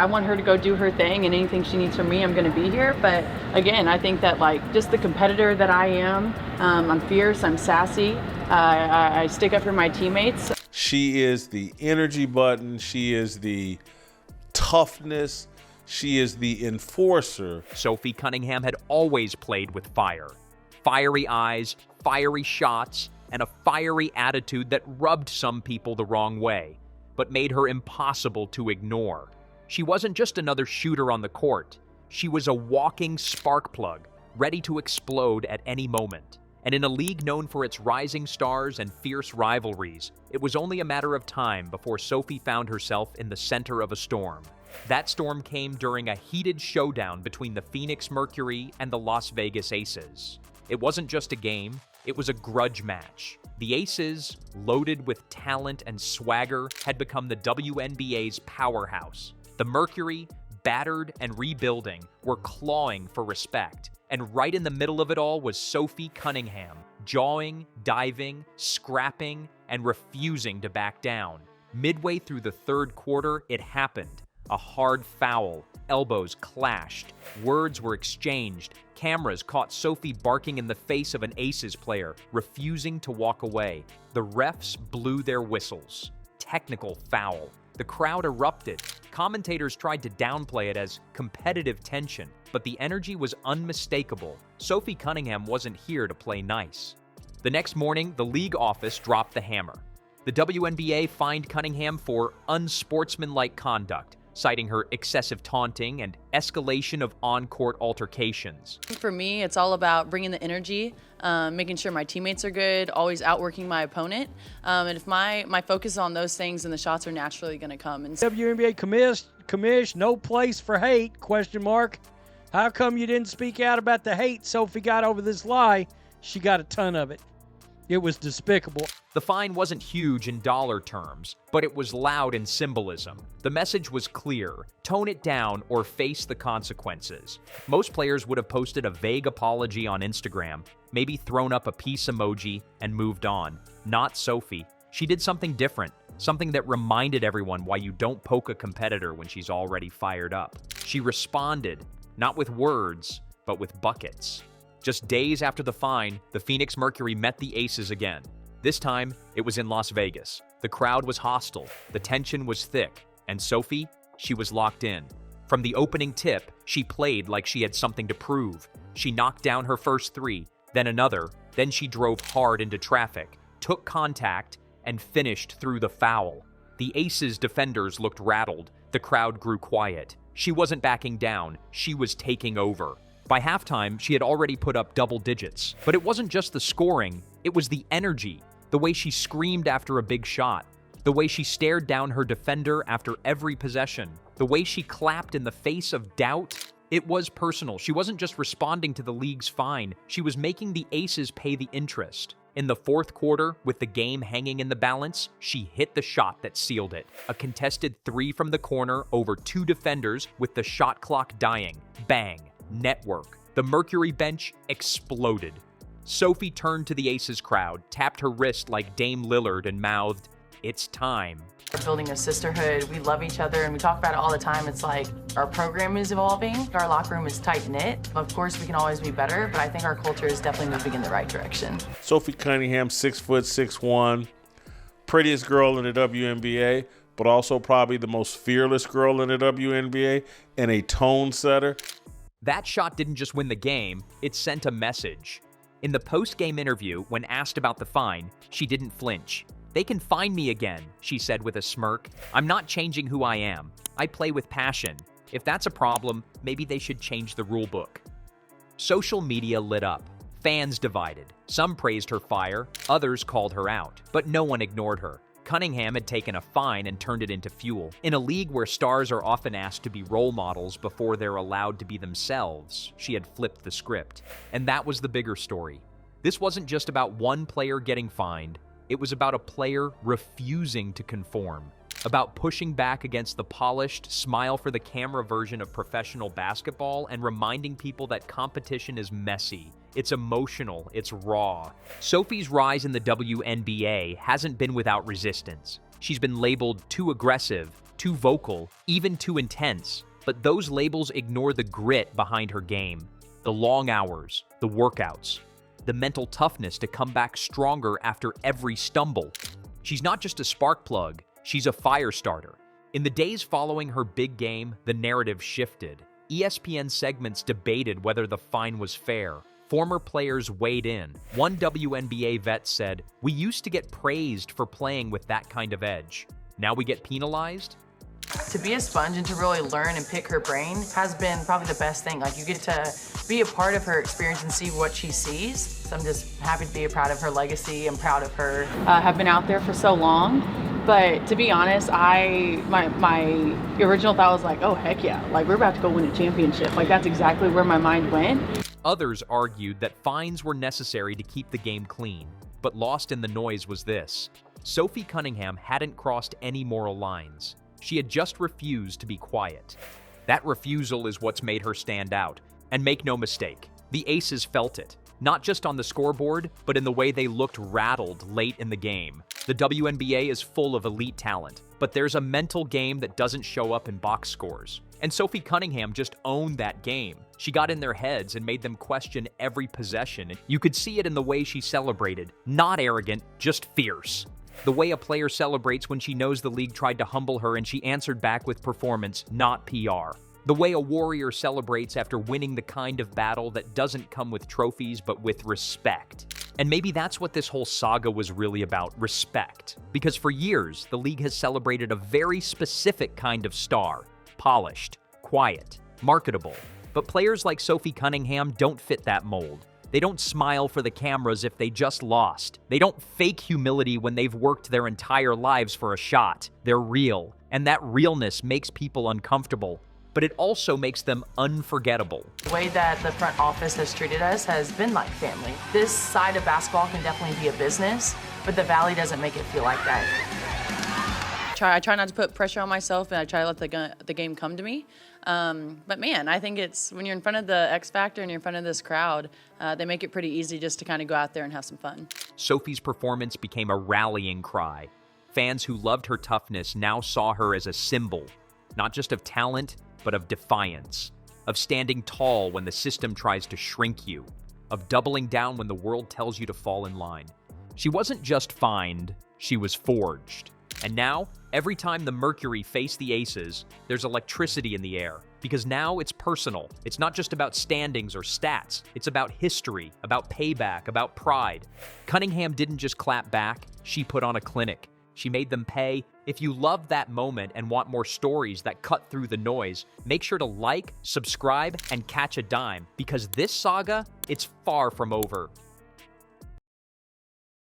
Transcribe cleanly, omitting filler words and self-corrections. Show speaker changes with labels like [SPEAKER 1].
[SPEAKER 1] want her to go do her thing, and anything she needs from me, I'm going to be here. But again, I think that like just the competitor that I am, I'm fierce, I'm sassy, I stick up for my teammates.
[SPEAKER 2] She is the energy button. She is the toughness. She is the enforcer.
[SPEAKER 3] Sophie Cunningham had always played with fire. Fiery eyes, fiery shots, and a fiery attitude that rubbed some people the wrong way, but made her impossible to ignore. She wasn't just another shooter on the court. She was a walking spark plug, ready to explode at any moment. And in a league known for its rising stars and fierce rivalries, it was only a matter of time before Sophie found herself in the center of a storm. That storm came during a heated showdown between the Phoenix Mercury and the Las Vegas Aces. It wasn't just a game, it was a grudge match. The Aces, loaded with talent and swagger, had become the WNBA's powerhouse. The Mercury, battered and rebuilding, were clawing for respect. And right in the middle of it all was Sophie Cunningham, jawing, diving, scrapping, and refusing to back down. Midway through the third quarter, it happened. A hard foul, elbows clashed, words were exchanged, cameras caught Sophie barking in the face of an Aces player, refusing to walk away. The refs blew their whistles. Technical foul. The crowd erupted. Commentators tried to downplay it as competitive tension, but the energy was unmistakable. Sophie Cunningham wasn't here to play nice. The next morning, the league office dropped the hammer. The WNBA fined Cunningham for unsportsmanlike conduct, citing her excessive taunting and escalation of on-court altercations.
[SPEAKER 1] For me, it's all about bringing the energy, making sure my teammates are good, always outworking my opponent. And if my focus is on those things, then the shots are naturally going to come. And
[SPEAKER 4] WNBA commish, no place for hate, question mark. How come you didn't speak out about the hate Sophie got over this lie? She got a ton of it. It was despicable.
[SPEAKER 3] The fine wasn't huge in dollar terms, but it was loud in symbolism. The message was clear: tone it down or face the consequences. Most players would have posted a vague apology on Instagram, maybe thrown up a peace emoji, and moved on. Not Sophie. She did something different, something that reminded everyone why you don't poke a competitor when she's already fired up. She responded, not with words, but with buckets. Just days after the fine, the Phoenix Mercury met the Aces again. This time, it was in Las Vegas. The crowd was hostile, the tension was thick, and Sophie, she was locked in. From the opening tip, she played like she had something to prove. She knocked down her first three, then another, then she drove hard into traffic, took contact, and finished through the foul. The Aces defenders looked rattled. The crowd grew quiet. She wasn't backing down, she was taking over. By halftime, she had already put up double digits. But it wasn't just the scoring, it was the energy, the way she screamed after a big shot, the way she stared down her defender after every possession, the way she clapped in the face of doubt. It was personal. She wasn't just responding to the league's fine, she was making the Aces pay the interest. In the fourth quarter, with the game hanging in the balance, she hit the shot that sealed it. A contested three from the corner over two defenders with the shot clock dying. Bang. Network. The Mercury bench exploded. Sophie turned to the Aces crowd, tapped her wrist like Dame Lillard, and mouthed, "It's time."
[SPEAKER 1] we're building a sisterhood. We love each other, and we talk about it all the time. It's like our program is evolving. Our locker room is tight-knit. Of course, we can always be better, but I think our culture is definitely moving in the right direction.
[SPEAKER 2] Sophie Cunningham, 6'6", prettiest girl in the WNBA, but also probably the most fearless girl in the WNBA and a tone setter.
[SPEAKER 3] That shot didn't just win the game, it sent a message. In the post-game interview, when asked about the fine, she didn't flinch. "They can fine me again," she said with a smirk. "I'm not changing who I am. I play with passion. If that's a problem, maybe they should change the rule book." Social media lit up. Fans divided. Some praised her fire, others called her out, but no one ignored her. Cunningham had taken a fine and turned it into fuel. In a league where stars are often asked to be role models before they're allowed to be themselves, she had flipped the script. And that was the bigger story. This wasn't just about one player getting fined. It was about a player refusing to conform. About pushing back against the polished, smile-for-the-camera version of professional basketball and reminding people that competition is messy. It's emotional, it's raw. Sophie's rise in the WNBA hasn't been without resistance. She's been labeled too aggressive, too vocal, even too intense. But those labels ignore the grit behind her game. The long hours, the workouts, the mental toughness to come back stronger after every stumble. She's not just a spark plug, she's a fire starter. In the days following her big game, the narrative shifted. ESPN segments debated whether the fine was fair. Former players weighed in. One WNBA vet said, "We used to get praised for playing with that kind of edge. Now we get penalized?"
[SPEAKER 1] To be a sponge and to really learn and pick her brain has been probably the best thing. Like, you get to be a part of her experience and see what she sees. So I'm just happy to be a proud of her legacy. I'm proud of her. Have been out there for so long. But to be honest, my original thought was like, oh, heck yeah. Like, we're about to go win a championship. Like, that's exactly where my mind went.
[SPEAKER 3] Others argued that fines were necessary to keep the game clean. But lost in the noise was this. Sophie Cunningham hadn't crossed any moral lines. She had just refused to be quiet. That refusal is what's made her stand out. And make no mistake, the Aces felt it. Not just on the scoreboard, but in the way they looked rattled late in the game. The WNBA is full of elite talent, but there's a mental game that doesn't show up in box scores. And Sophie Cunningham just owned that game. She got in their heads and made them question every possession. You could see it in the way she celebrated. Not arrogant, just fierce. The way a player celebrates when she knows the league tried to humble her and she answered back with performance, not PR. The way a warrior celebrates after winning the kind of battle that doesn't come with trophies but with respect. And maybe that's what this whole saga was really about, respect. Because for years, the league has celebrated a very specific kind of star. Polished, quiet, marketable. But players like Sophie Cunningham don't fit that mold. They don't smile for the cameras if they just lost. They don't fake humility when they've worked their entire lives for a shot. They're real, and that realness makes people uncomfortable, but it also makes them unforgettable.
[SPEAKER 1] The way that the front office has treated us has been like family. This side of basketball can definitely be a business, but the Valley doesn't make it feel like that. I try not to put pressure on myself, and I try to let the game come to me. But man, I think it's when you're in front of the X Factor and you're in front of this crowd, they make it pretty easy just to kind of go out there and have some fun.
[SPEAKER 3] Sophie's performance became a rallying cry. Fans who loved her toughness now saw her as a symbol, not just of talent, but of defiance, of standing tall when the system tries to shrink you, of doubling down when the world tells you to fall in line. She wasn't just fined, she was forged. And now, every time the Mercury face the Aces, there's electricity in the air. Because now it's personal. It's not just about standings or stats. It's about history, about payback, about pride. Cunningham didn't just clap back, she put on a clinic. She made them pay. If you love that moment and want more stories that cut through the noise, make sure to like, subscribe, and catch a dime. Because this saga, it's far from over.